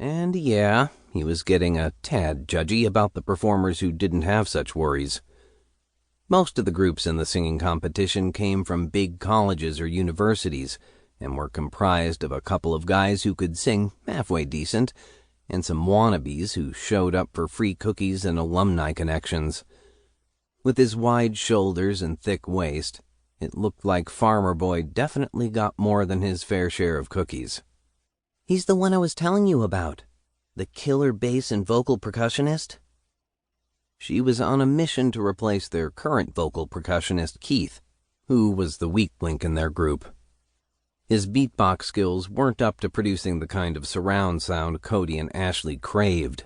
And yeah, he was getting a tad judgy about the performers who didn't have such worries. Most of the groups in the singing competition came from big colleges or universities and were comprised of a couple of guys who could sing halfway decent and some wannabes who showed up for free cookies and alumni connections. With his wide shoulders and thick waist, it looked like Farmer Boy definitely got more than his fair share of cookies. He's the one I was telling you about. The killer bass and vocal percussionist? She was on a mission to replace their current vocal percussionist, Keith, who was the weak link in their group. His beatbox skills weren't up to producing the kind of surround sound Cody and Ashley craved.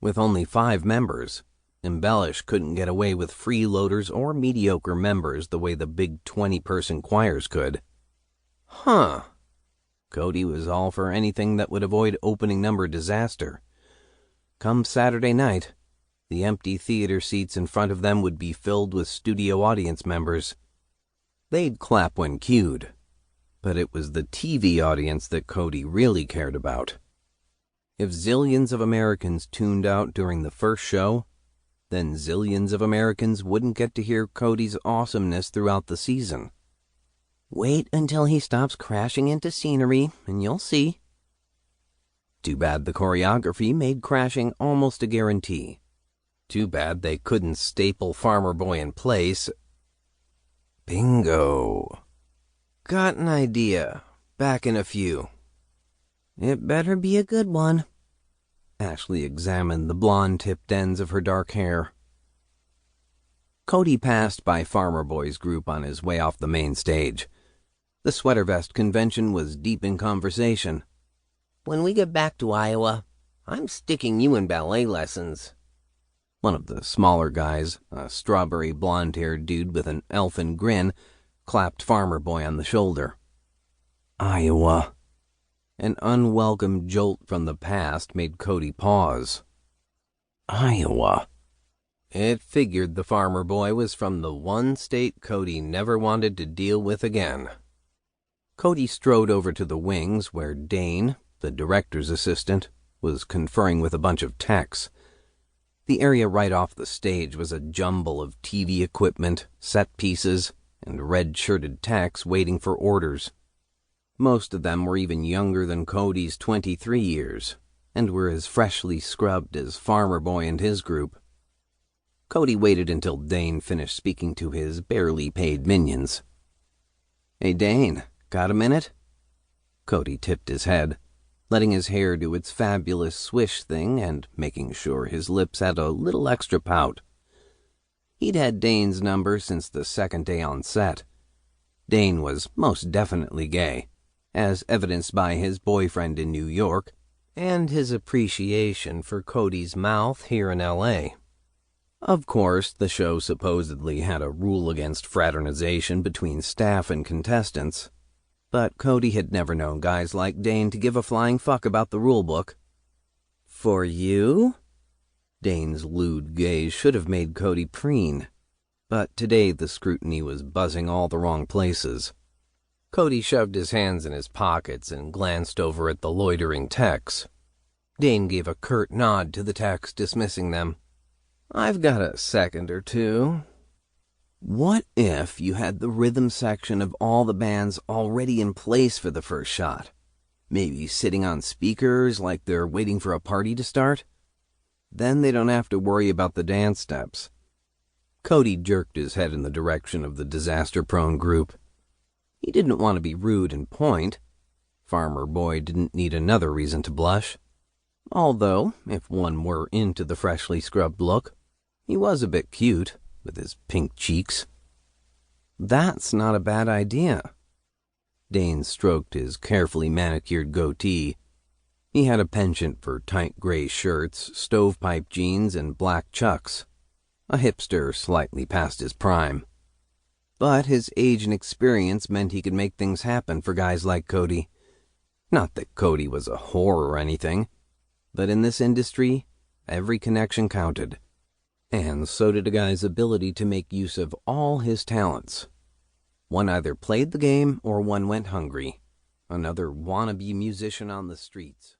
With only 5 members, Embellish couldn't get away with freeloaders or mediocre members the way the big 20-person choirs could. Huh. Cody was all for anything that would avoid opening number disaster. Come Saturday night, the empty theater seats in front of them would be filled with studio audience members. They'd clap when cued, but it was the TV audience that Cody really cared about. If zillions of Americans tuned out during the first show, then zillions of Americans wouldn't get to hear Cody's awesomeness throughout the season. Wait until he stops crashing into scenery, and you'll see. Too bad the choreography made crashing almost a guarantee. Too bad they couldn't staple Farmer Boy in place. Bingo. Got an idea. Back in a few. It better be a good one. Ashley examined the blonde-tipped ends of her dark hair. Cody passed by Farmer Boy's group on his way off the main stage. The sweater vest convention was deep in conversation. When we get back to Iowa, I'm sticking you in ballet lessons. One of the smaller guys, a strawberry blonde-haired dude with an elfin grin, clapped Farmer Boy on the shoulder. Iowa. An unwelcome jolt from the past made Cody pause. Iowa. It figured the Farmer Boy was from the one state Cody never wanted to deal with again. Cody strode over to the wings where Dane, the director's assistant, was conferring with a bunch of techs. The area right off the stage was a jumble of TV equipment, set pieces, and red-shirted techs waiting for orders. Most of them were even younger than Cody's 23 years, and were as freshly scrubbed as Farmer Boy and his group. Cody waited until Dane finished speaking to his barely paid minions. "Hey, Dane, got a minute?" Cody tipped his head, letting his hair do its fabulous swish thing and making sure his lips had a little extra pout. He'd had Dane's number since the second day on set. Dane was most definitely gay, as evidenced by his boyfriend in New York and his appreciation for Cody's mouth here in L.A. Of course, the show supposedly had a rule against fraternization between staff and contestants, but Cody had never known guys like Dane to give a flying fuck about the rulebook. "For you?" Dane's lewd gaze should have made Cody preen, but today the scrutiny was buzzing all the wrong places. Cody shoved his hands in his pockets and glanced over at the loitering techs. Dane gave a curt nod to the techs, dismissing them. "I've got a second or two. What if you had the rhythm section of all the bands already in place for the first shot? Maybe sitting on speakers like they're waiting for a party to start? Then they don't have to worry about the dance steps." Cody jerked his head in the direction of the disaster-prone group. He didn't want to be rude and point. Farmer Boy didn't need another reason to blush. Although, if one were into the freshly scrubbed look, he was a bit cute, with his pink cheeks. "That's not a bad idea." Dane stroked his carefully manicured goatee. He had a penchant for tight gray shirts, stovepipe jeans, and black chucks. A hipster slightly past his prime. But his age and experience meant he could make things happen for guys like Cody. Not that Cody was a whore or anything, but in this industry, every connection counted. And so did a guy's ability to make use of all his talents. One either played the game or one went hungry. Another wannabe musician on the streets.